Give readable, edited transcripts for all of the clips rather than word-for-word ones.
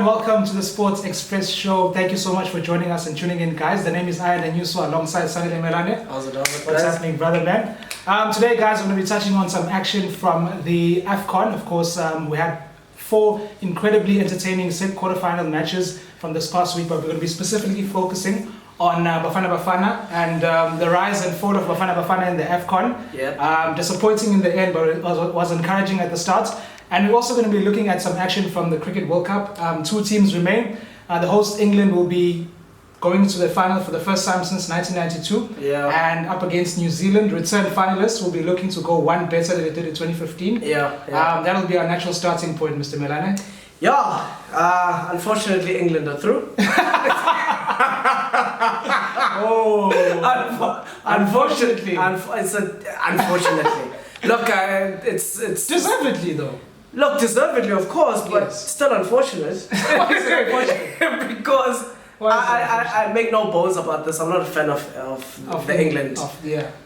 welcome to the Sports Express show. Thank you so much for joining us and tuning in, guys. The name is Ian and Yusuf alongside Sanile Melane. How's it, What's happening, brother man? Today, guys, we're going to be touching on some action from the AFCON. Of course, we had 4 incredibly entertaining quarterfinal matches from this past week, but we're going to be specifically focusing on Bafana and the rise and fall of Bafana in the AFCON. Yeah. Disappointing in the end, but it was encouraging at the start. And we're also going to be looking at some action from the Cricket World Cup. 2 teams remain. The host England will be going to the final for the first time since 1992. Yeah. And up against New Zealand, return finalists will be looking to go one better than they did in 2015. Yeah. That'll be our natural starting point, Mr. Melane. Yeah. Unfortunately, England are through. Unfortunately. Unfortunately. Look, it's Deservedly, though. Look, deservedly, of course, but Yes. still unfortunate. Why is it unfortunate? Because Why is it unfortunate? I make no bones about this. I'm not a fan of the England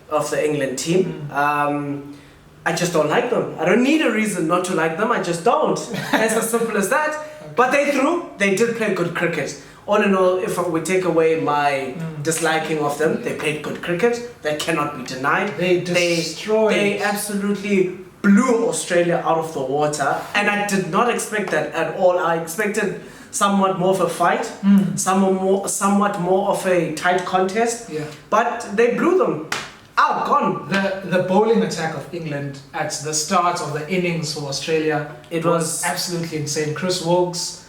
of the England team. I just don't like them. I don't need a reason not to like them. I just don't. It's as simple as that. Okay. But they did play good cricket. All in all, if we take away my disliking of them, they played good cricket. That cannot be denied. They destroyed. They absolutely blew Australia out of the water, and I did not expect that at all. I expected somewhat more of a fight, somewhat more of a tight contest. Yeah. But they blew them out, gone. The bowling attack of England at the start of the innings for Australia, It was was absolutely insane. Chris Wokes,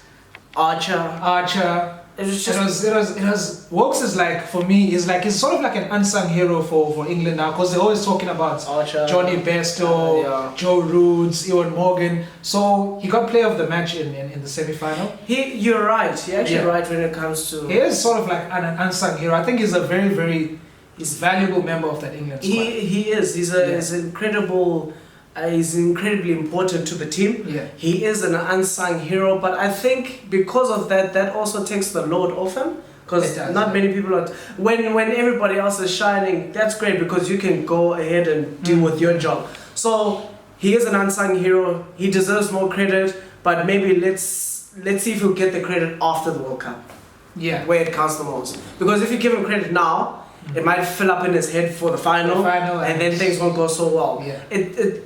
Archer. It was just it was Wokes is like, for me, he's sort of like an unsung hero for England now, because they're always talking about Archer, Johnny Bairstow, yeah. Joe Roots, Ewan Morgan. So he got player of the match in the semi-final. You're right. You're actually Yeah. right when it comes to. He is sort of like an unsung hero. I think he's a very valuable member of that England squad. He is. He's incredible. He's incredibly important to the team. Yeah. He is an unsung hero, but I think because of that also takes the load off him. Because It does, not yeah. many people are. When everybody else is shining, that's great because you can go ahead and deal with your job. So he is an unsung hero. He deserves more credit, but maybe let's see if he'll get the credit after the World Cup, Yeah. where it counts the most. Because if you give him credit now, it might fill up in his head for the final, and then things won't go so well. Yeah.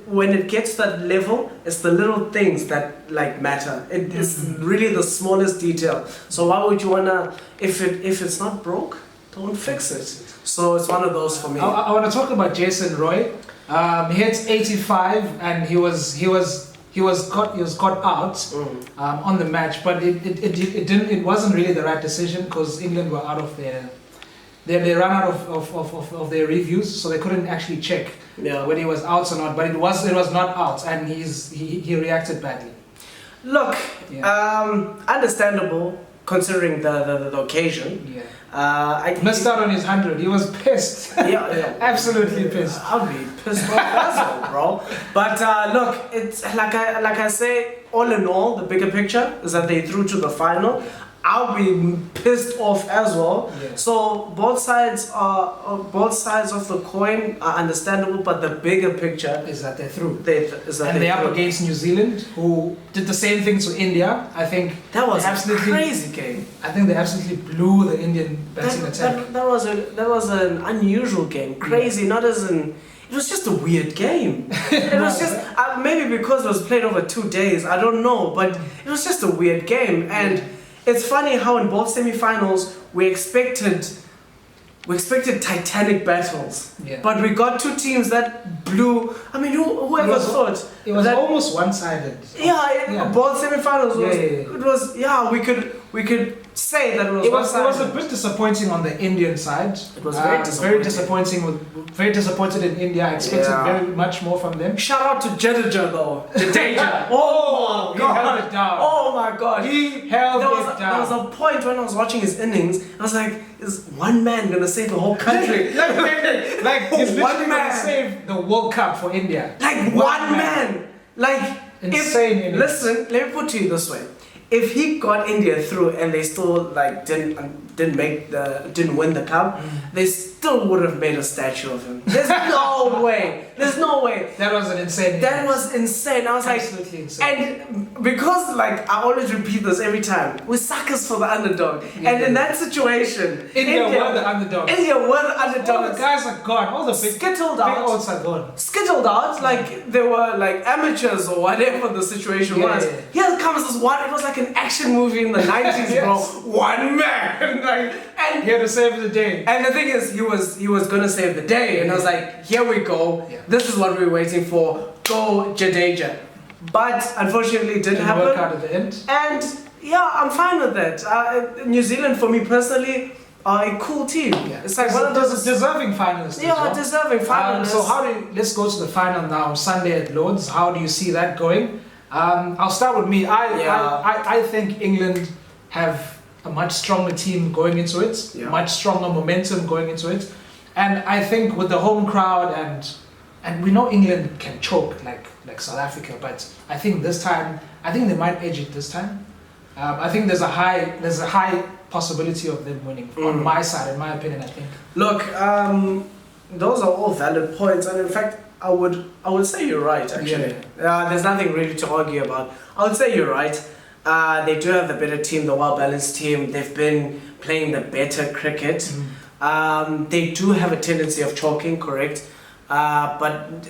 When it gets to that level, it's the little things that like matter. It's really the smallest detail. So why would you wanna, if it's not broke, don't fix it. So it's one of those for me. I want to talk about Jason Roy. He hit 85 and he was caught out on the match, but it wasn't really the right decision because England were out of their. They ran out of their reviews, so they couldn't actually check whether he was out or not. But it was not out, and he reacted badly. Look, Yeah. understandable considering the occasion. Yeah. I Missed out on his 100. He was pissed. Yeah. Absolutely pissed. I'll be pissed off as well, bro. But look, it's like I say, all in all, the bigger picture is that they threw to the final. I'll be pissed off as well. Yeah. So both sides of the coin are understandable, but the bigger picture Is that they're through. and They're up against New Zealand, who did the same thing to India. I think that was a crazy game. I think they absolutely blew the Indian batting attack. That was an unusual game. Crazy, not as in. It was just a weird game. It was just maybe because it was played over 2 days. I don't know, but it was just a weird game. And it's funny how in both semi-finals we expected titanic battles, Yeah. but we got 2 teams that blew. I mean, whoever thought It was that, almost one-sided. Yeah, both semi-finals was. Yeah. It was we could say that it was. It was one-sided. a bit disappointing on the Indian side. It was very disappointing. Very disappointed in India. I expected very much more from them. Shout out to Jadeja though. Jadeja. Oh He God. held it down. Oh my God. He held There it was down. a point when I was watching his innings, I was like, is one man gonna save the whole country? like he's literally One gonna man. save the World Cup for India. Like one man. Like Insane innings. Listen, let me put it to you this way. If he got India through and they still like didn't didn't win the cup, they still would have made a statue of him. There's no way. There's no way. That was an insane. That was insane. I was absolutely like, insane. and because like I always repeat this every time, we're suckers for the underdog. Yeah. And in that situation, India were the underdogs. India were the All underdogs. the guys are gone. All the big Skittled big out. odds are gone. Skittled out, like they were like amateurs or whatever the situation Yeah, was. yeah. Here comes this one. It was like an action movie in the 90s, Yes. bro. One man, like, and Here to save the day. the thing is, he was gonna save the day, and I was like, here we go. Yeah. This is what we were waiting for. Go Jadeja. But unfortunately, it didn't happen. Work out at the end. And yeah, I'm fine with that. New Zealand, for me personally, are a cool team. Yeah. It's like one of those deserving finalists. Yeah, as well. deserving finalists. So let's go to the final now, Sunday at Lord's. How do you see that going? I'll start with me. I think England have a much stronger team going into it, much stronger momentum going into it. And I think with the home crowd and we know England can choke like South Africa, but I think this time, I think they might edge it this time. I think there's a high possibility of them winning on my side, in my opinion. I think. Look, those are all valid points, and in fact, I would say you're right. Actually, there's nothing really to argue about. I would say you're right. They do have the better team, the well-balanced team. They've been playing the better cricket. They do have a tendency of choking, correct? But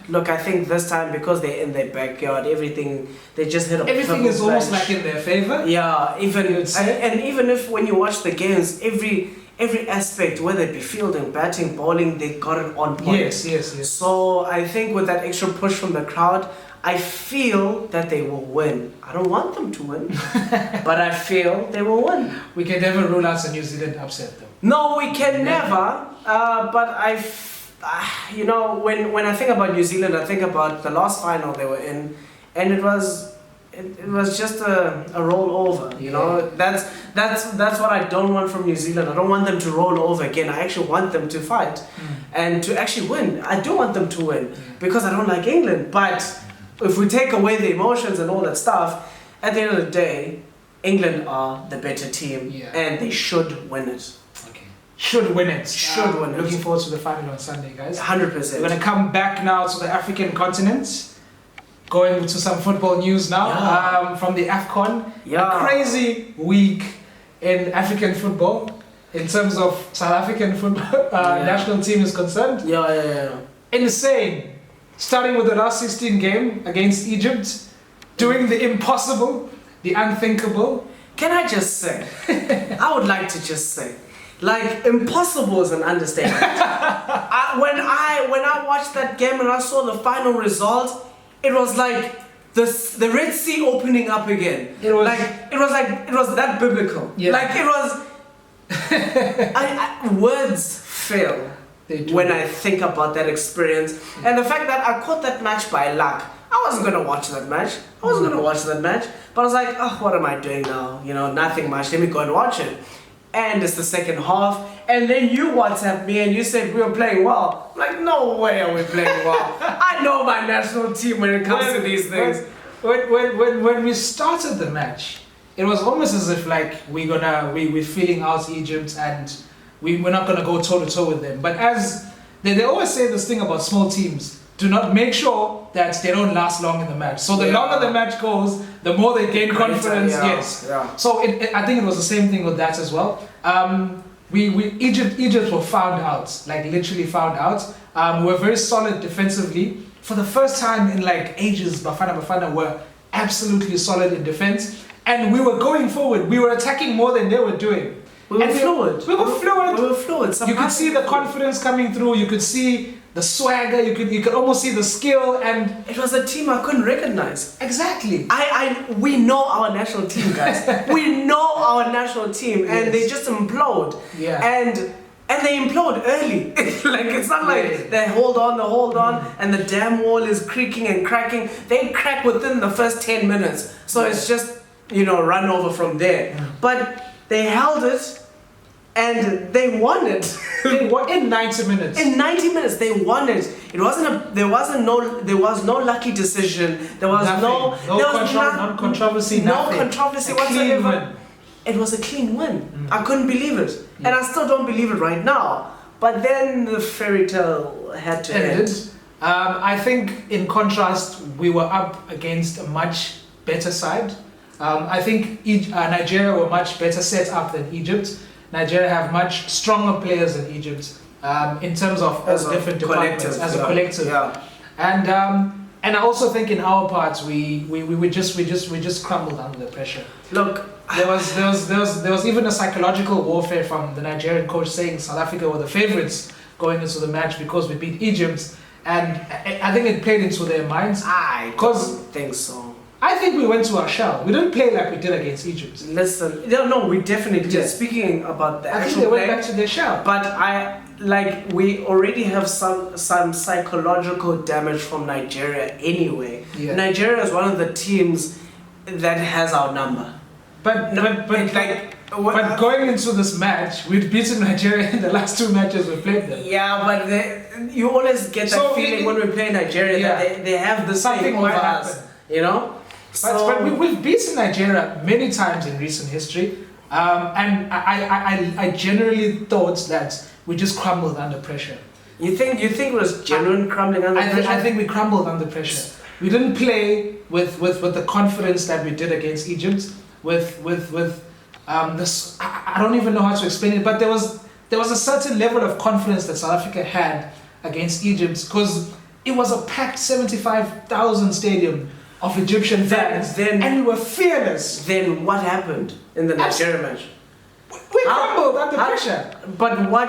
look, I think this time, because they're in their backyard, everything, they just hit a Everything is almost like in their favor. Yeah, even say. and even if when you watch the games, every aspect, whether it be fielding, batting, bowling, they got it on point. Yes. So I think with that extra push from the crowd, I feel that they will win. I don't want them to win, but I feel they will win. We can never rule out a New Zealand upset though. No, we can never. But you know, when I think about New Zealand, I think about the last final they were in, and it was just a rollover. You know, that's what I don't want from New Zealand. I don't want them to roll over again. I actually want them to fight and to actually win. I do want them to win because I don't like England. But if we take away the emotions and all that stuff, at the end of the day, England are the better team and they should win it. Should win it. Should win it. Looking forward to the final on Sunday, guys. 100%. We're going to come back now to the African continent. Going to some football news now. From the AFCON. A crazy week in African football in terms of South African football national team is concerned. Insane. Starting with the last 16 game against Egypt. Doing the impossible, the unthinkable. Can I just say, I would like to just say, like, impossible is an understatement. When I watched that game and I saw the final result, it was like the Red Sea opening up again. It was that biblical. Yeah. Like it was. Words fail when I think about that experience and the fact that I caught that match by luck. I wasn't gonna watch that match. But I was like, oh, what am I doing now? You know, nothing much. Let me go and watch it. And it's the second half, and then you WhatsApp me and you said we were playing well. I'm like, no way are we playing well. I know my national team when it comes to these things. When we started the match, it was almost as if like we're feeling out Egypt and we're not gonna go toe to toe with them. But as they always say this thing about small teams, do not make sure that they don't last long in the match. So the longer the match goes, the more they gain confidence. So I think it was the same thing with that as well. Egypt were found out, like literally found out. We were very solid defensively. For the first time in like ages, Bafana were absolutely solid in defense. And we were going forward. We were attacking more than they were doing. We were fluid. You could see the confidence coming through. You could see the swagger, you could almost see the skill, and it was a team I couldn't recognize. Exactly. We know our national team, guys. We know our national team, and they just implode. And they implode early. Like it's not like they hold on, and the damn wall is creaking and cracking. They crack within the first 10 minutes. So it's just run over from there. But they held it. And they won it. In 90 minutes. In 90 minutes, they won it. There was no lucky decision. There was no controversy. No controversy whatsoever. it was a clean win. I couldn't believe it. And I still don't believe it right now. But then the fairy tale had to end. I think in contrast, we were up against a much better side. I think Nigeria were much better set up than Egypt. Nigeria have much stronger players than Egypt in terms of all different departments as a collective. Yeah. And I also think in our parts we just crumbled under the pressure. Look, there was even a psychological warfare from the Nigerian coach saying South Africa were the favourites going into the match because we beat Egypt, and I think it played into their minds. I don't think so. I think we went to our shell. We didn't play like we did against Egypt. Listen, no, we definitely did. Speaking about the I actual think they went play, back to their shell. but we already have some psychological damage from Nigeria anyway. Yeah. Nigeria is one of the teams that has our number. But going into this match, we'd beaten Nigeria in the last two matches we played them. Yeah, but you always get that feeling when we play Nigeria that they have the something over might us, happen. you know. But we've beaten Nigeria many times in recent history, and I generally thought that we just crumbled under pressure. You think it was genuine crumbling under pressure? I think we crumbled under pressure. We didn't play with the confidence that we did against Egypt. With this, I don't even know how to explain it, but there was a certain level of confidence that South Africa had against Egypt because it was a packed 75,000 stadium of Egyptian fans, and we were fearless. Then what happened in the Nigeria match? We crumbled under pressure. But why?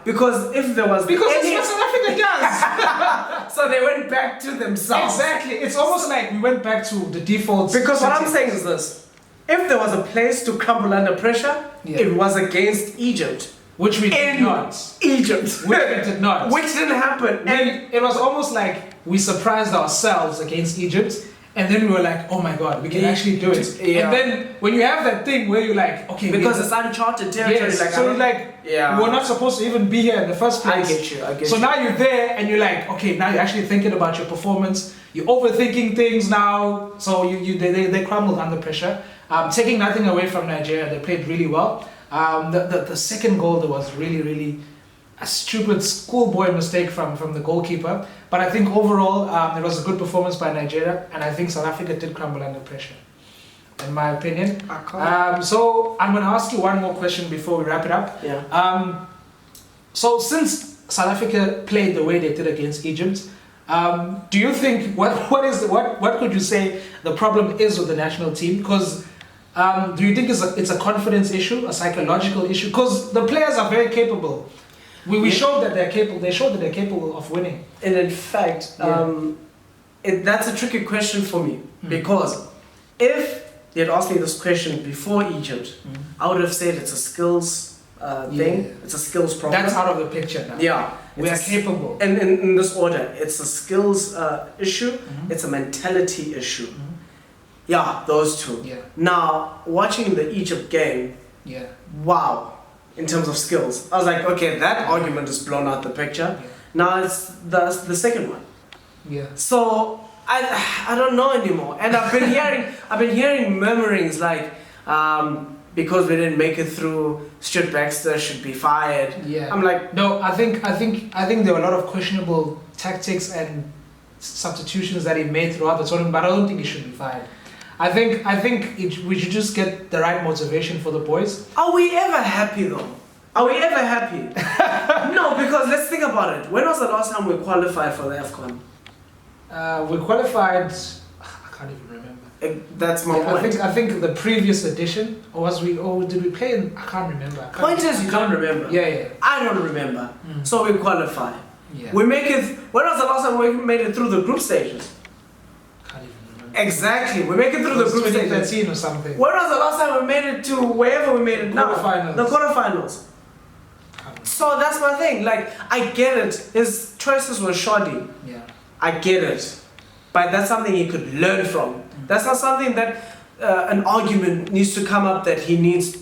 Because if there was that's what South Africa does. So they went back to themselves. Exactly. It's almost like we went back to the default. Because what I'm saying is this: if there was a place to crumble under pressure, it was against Egypt. Which we did not. Egypt. Which we did not. Which didn't happen. And it was almost like we surprised ourselves against Egypt, and then we were like, oh my God, we can actually do it. Yeah. And then when you have that thing where you're like, okay, because it's uncharted territory. Yes, so we're not supposed to even be here in the first place. I get you. So now you're there and you're like, okay, now you're actually thinking about your performance. You're overthinking things now. So they crumbled under pressure. Taking nothing away from Nigeria, they played really well. The second goal, there was really a stupid schoolboy mistake from the goalkeeper. But I think overall, it was a good performance by Nigeria, and I think South Africa did crumble under pressure, in my opinion. So I'm going to ask you one more question before we wrap it up. Yeah. So since South Africa played the way they did against Egypt, do you think what could you say the problem is with the national team? Because do you think it's a confidence issue, a psychological issue? Because the players are very capable. We showed that they're capable. They showed that they're capable of winning. And in fact, that's a tricky question for me because if they had asked me this question before Egypt, I would have said it's a skills thing. It's a skills problem. That's out of the picture now. Yeah, we are capable. And in this order, it's a skills issue. It's a mentality issue. Yeah, those two. Yeah. Now, watching the Egypt game, wow, in terms of skills, I was like, okay, that argument is blown out the picture. Yeah. Now it's the second one. Yeah. So I don't know anymore, and I've been hearing murmurings like because we didn't make it through, Stuart Baxter should be fired. Yeah. I'm like, no, I think there were a lot of questionable tactics and substitutions that he made throughout the tournament, but I don't think he should be fired. I think we should just get the right motivation for the boys. Are we ever happy though? Are we ever happy? No, because let's think about it. When was the last time we qualified for the AFCON? We qualified. I can't even remember. That's my point. I think the previous edition, or did we play in? I can't remember. Point is, you can't remember. Yeah. I don't remember. So we qualify. Yeah. We make it. When was the last time we made it through the group stages? Can't even remember. Exactly. We make it through the group stages. 2013 or something. When was the last time we made it to wherever we made it now? Quarterfinals. The quarterfinals. So that's my thing. Like, I get it. His choices were shoddy. Yeah. I get it. But that's something he could learn from. That's not something that an argument needs to come up that he needs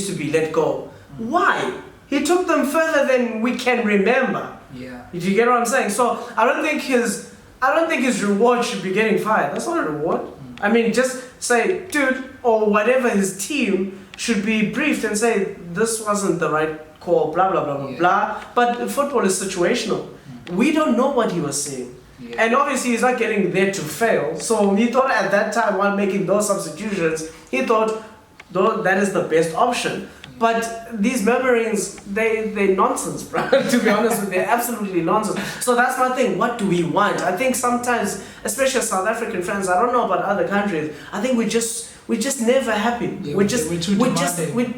to be let go. Why? He took them further than we can remember. Yeah. If you get what I'm saying. So I don't think his reward should be getting fired. That's not a reward. I mean, just say, dude, or whatever his team should be briefed and say, this wasn't the right call, blah, blah, blah, blah, blah. But football is situational. We don't know what he was saying. And obviously he's not getting there to fail. So he thought at that time, while making those substitutions, he thought that is the best option. But these murmurings, they're nonsense, bro. To be honest with you, they're absolutely nonsense. So that's my thing. What do we want? I think sometimes, especially as South African fans, I don't know about other countries, I think we're just never happy. Yeah, we're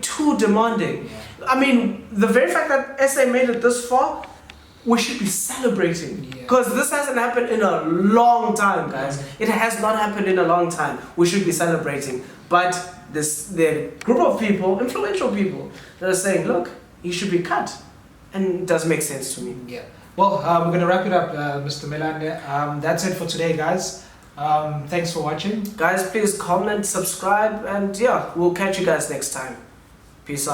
too demanding. Yeah. I mean, the very fact that SA made it this far, we should be celebrating. Because this hasn't happened in a long time, guys. It has not happened in a long time. We should be celebrating. But the group of people, influential people, that are saying, look, he should be cut. And it does make sense to me. Yeah. Well, we're going to wrap it up, Mr. Melande. That's it for today, guys. Thanks for watching. Guys, please comment, subscribe, and yeah, we'll catch you guys next time. Peace out.